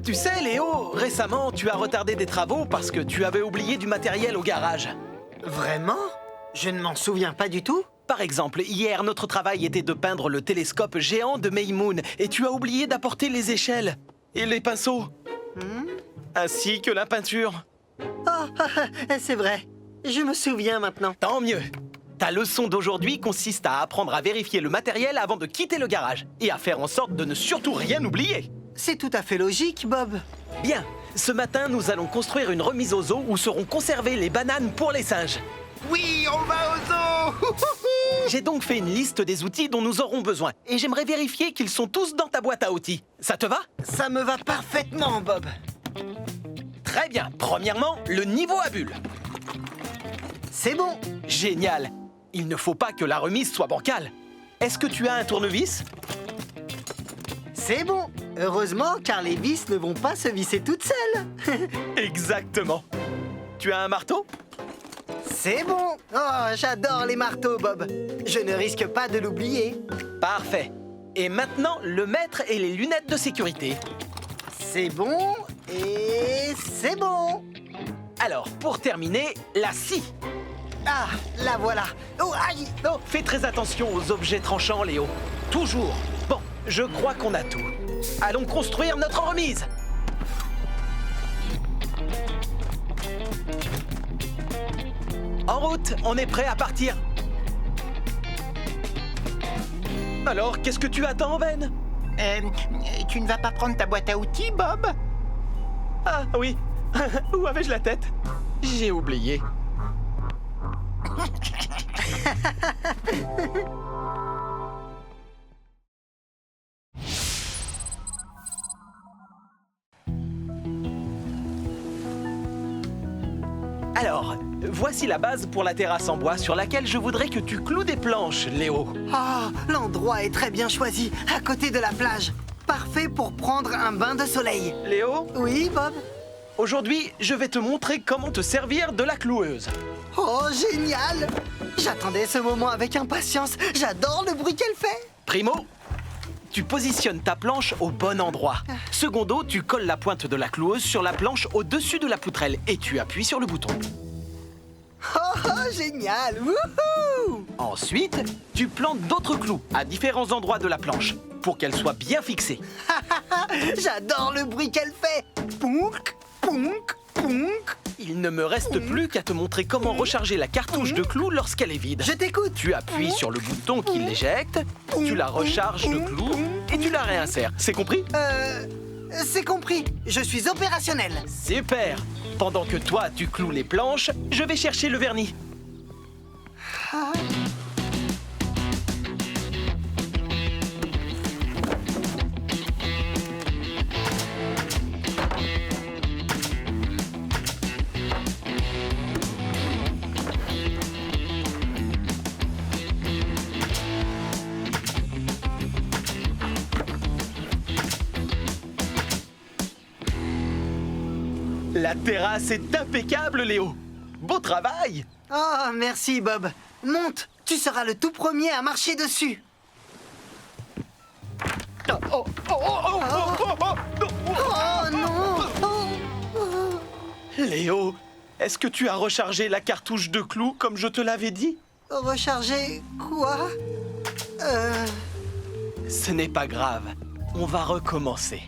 Tu sais, Léo, récemment, tu as retardé des travaux parce que tu avais oublié du matériel au garage. Vraiment? Je ne m'en souviens pas du tout. Par exemple, hier, notre travail était de peindre le télescope géant de Maymoon et tu as oublié d'apporter les échelles et les pinceaux, ainsi que la peinture. Oh, c'est vrai. Je me souviens maintenant. Tant mieux. Ta leçon d'aujourd'hui consiste à apprendre à vérifier le matériel avant de quitter le garage et à faire en sorte de ne surtout rien oublier. C'est tout à fait logique, Bob. Bien, ce matin, nous allons construire une remise aux eaux où seront conservées les bananes pour les singes. Oui, on va aux eaux. J'ai donc fait une liste des outils dont nous aurons besoin et j'aimerais vérifier qu'ils sont tous dans ta boîte à outils. Ça te va? Ça me va parfaitement, Bob. Très bien. Premièrement, le niveau à bulles. C'est bon. Génial. Il ne faut pas que la remise soit bancale. Est-ce que tu as un tournevis? C'est bon. Heureusement, car les vis ne vont pas se visser toutes seules. Exactement. Tu as un marteau? C'est bon. Oh, j'adore les marteaux, Bob. Je ne risque pas de l'oublier. Parfait. Et maintenant, le mètre et les lunettes de sécurité. C'est bon et c'est bon. Alors, pour terminer, la scie. Ah, la voilà. Oh, aïe. Oh, fais très attention aux objets tranchants, Léo. Toujours. Bon, je crois qu'on a tout. Allons construire notre remise. En route, on est prêt à partir. Alors, qu'est-ce que tu attends, Ben? Tu ne vas pas prendre ta boîte à outils, Bob? Ah oui, où avais-je la tête? J'ai oublié. Alors, voici la base pour la terrasse en bois sur laquelle je voudrais que tu cloues des planches, Léo. Ah, l'endroit est très bien choisi, à côté de la plage. Parfait pour prendre un bain de soleil. Léo, Oui, Bob? aujourd'hui, je vais te montrer comment te servir de la cloueuse. Oh, génial! J'attendais ce moment avec impatience. J'adore le bruit qu'elle fait. Primo, tu positionnes ta planche au bon endroit. Secondo, tu colles la pointe de la cloueuse sur la planche au-dessus de la poutrelle et tu appuies sur le bouton. Oh, génial! Wouhou! Ensuite, tu plantes d'autres clous à différents endroits de la planche pour qu'elle soit bien fixée. J'adore le bruit qu'elle fait. Pounk, pounk, pounk. Il ne me reste plus qu'à te montrer comment recharger la cartouche de clous lorsqu'elle est vide. Je t'écoute. Tu appuies sur le bouton qui l'éjecte, tu la recharges de clous et tu la réinsères. C'est compris? C'est compris. Je suis opérationnel. Super! Pendant que toi, tu cloues les planches, je vais chercher le vernis. La terrasse est impeccable, Léo. Beau travail! Oh, merci, Bob. Monte. Tu seras le tout premier à marcher dessus. Oh Oh non! Léo, est-ce que tu as rechargé la cartouche de clous comme je te l'avais dit? Recharger quoi? Ce n'est pas grave. On va recommencer.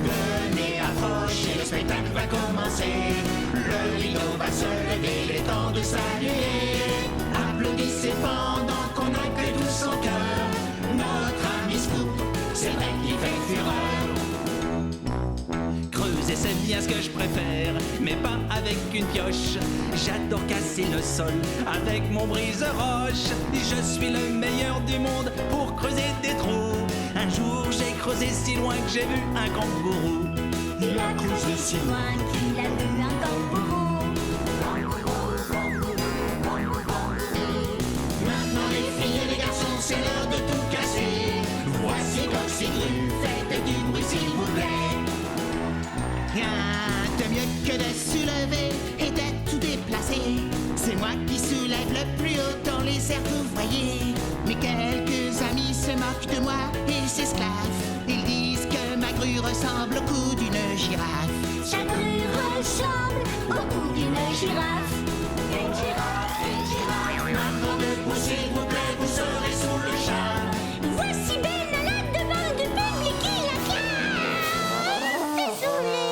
Venez approcher, le spectacle va commencer. Le rideau va se lever, il est temps de saluer. Applaudissez pendant qu'on accueille tout son cœur. Notre ami Scoop, c'est vrai qu'il fait fureur. Creuser, c'est bien ce que je préfère, mais pas avec une pioche. J'adore casser le sol avec mon brise-roche. Je suis le meilleur du monde pour creuser des trous. Un jour, j'ai creusé si loin que j'ai vu un kangourou. Il a creusé si loin qu'il a vu un kangourou. Maintenant les filles et les garçons, c'est l'heure de tout casser. Voici Coxygru, faites du bruit s'il vous plaît. Rien de mieux que de soulever et d'être tout déplacé. C'est moi qui certes, vous voyez, mais quelques amis se moquent de moi et s'esclaffent. Ils disent que ma grue ressemble au cou d'une girafe. Sa grue ressemble au cou d'une girafe. Une girafe, une girafe. Maintenant debout, s'il vous plaît, vous serez sous le charme. Voici Ben à la demande du public qui l'acclame. Désolé.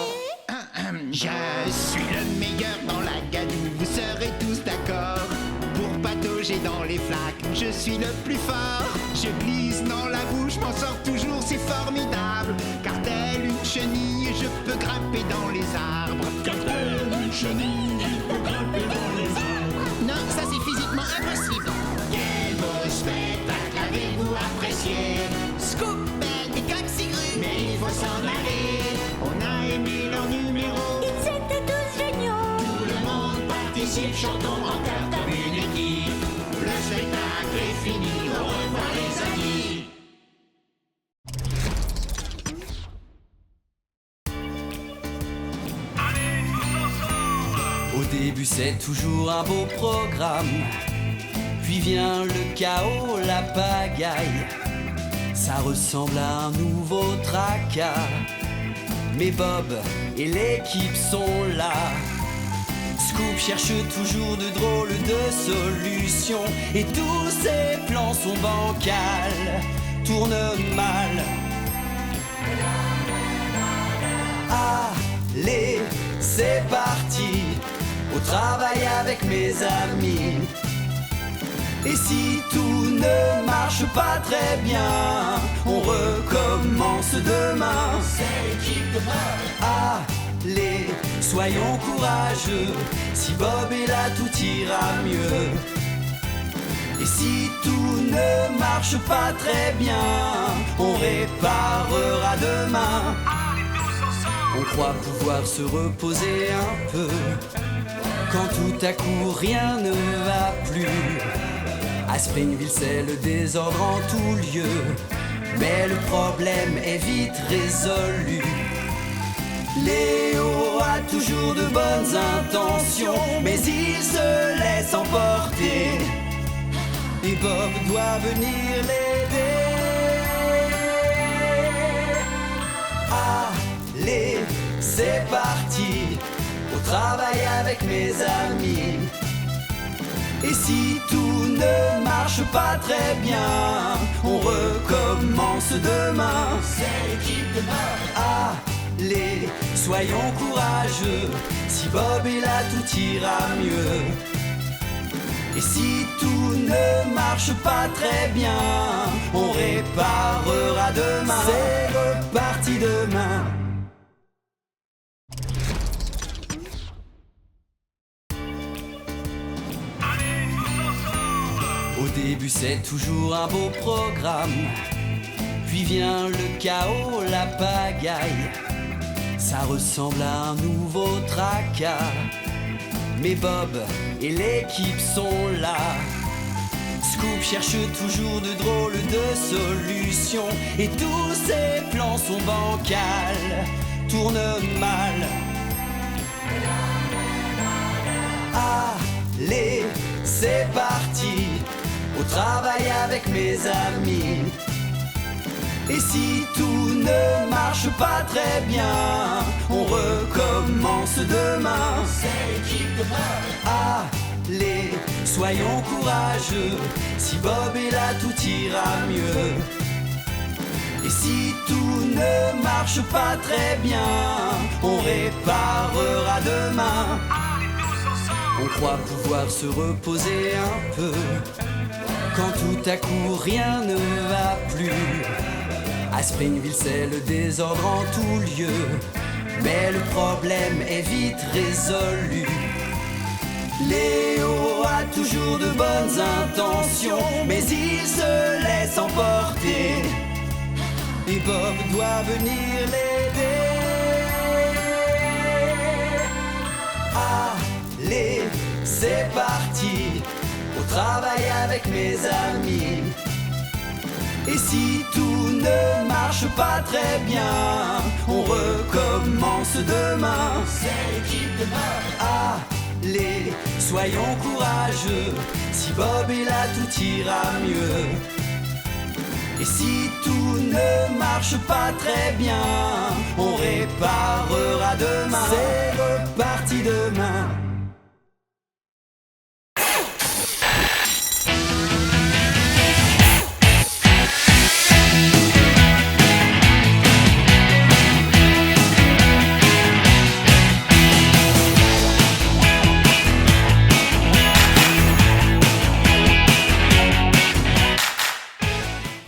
Je suis le meilleur dans la gadoue, vous serez tous d'accord. Pour patauger dans les flaques, je suis le plus fort. Je glisse dans la boue, je m'en sors toujours, c'est formidable. Car telle une chenille, je peux grimper dans les arbres. Car telle une chenille, il peut grimper dans les arbres. Non, ça c'est physiquement impossible. Quel beau spectacle avez-vous apprécié? Scoop, belle des coccygrus. Mais il faut s'en aller. On a aimé leur numéro. Ils étaient tous géniaux. Tout le monde participe, chantons en chœur comme une équipe. Le spectacle est fini, au revoir les amis. Au début c'est toujours un beau programme, puis vient le chaos, la pagaille. Ça ressemble à un nouveau tracas, mais Bob et l'équipe sont là. Scoop cherche toujours de drôles de solutions, et tous ses plans sont bancals, tournent mal. Allez, c'est parti, au travail avec mes amis. Et si tout ne marche pas très bien, on recommence demain. C'est l'équipe de Bob. Allez, soyons courageux, si Bob est là tout ira mieux. Et si tout ne marche pas très bien, on réparera demain. On croit pouvoir se reposer un peu, quand tout à coup rien ne va plus. À Springville c'est le désordre en tout lieu, mais le problème est vite résolu. Léo a toujours de bonnes intentions, mais il se laisse emporter, et Bob doit venir l'aider. Allez, c'est parti, au travail avec mes amis. Et si tout ne marche pas très bien, on recommence demain. C'est l'équipe de Bob. Allez, soyons courageux, si Bob est là tout ira mieux. Et si tout ne marche pas très bien, on réparera demain. C'est reparti demain. Au début c'est toujours un beau programme, puis vient le chaos, la pagaille. Ça ressemble à un nouveau tracas, mais Bob et l'équipe sont là. Scoop cherche toujours de drôles de solutions, et tous ses plans sont bancals, tournent mal. Allez, c'est parti, au travail avec mes amis. Et si tout ne marche pas très bien, on recommence demain. C'est l'équipe de Bob. Allez, soyons courageux, si Bob est là tout ira mieux. Et si tout ne marche pas très bien, on réparera demain. On croit pouvoir se reposer un peu, quand tout à coup rien ne va plus. À Springville c'est le désordre en tout lieu, mais le problème est vite résolu. Léo a toujours de bonnes intentions, mais il se laisse emporter, et Bob doit venir l'aider. Allez, c'est parti, au travail avec mes amis. Et si tout ne marche pas très bien, on recommence demain. C'est l'équipe de Bob. aller, soyons courageux. Si Bob est là, tout ira mieux. Et si tout ne marche pas très bien, on réparera demain. C'est reparti demain.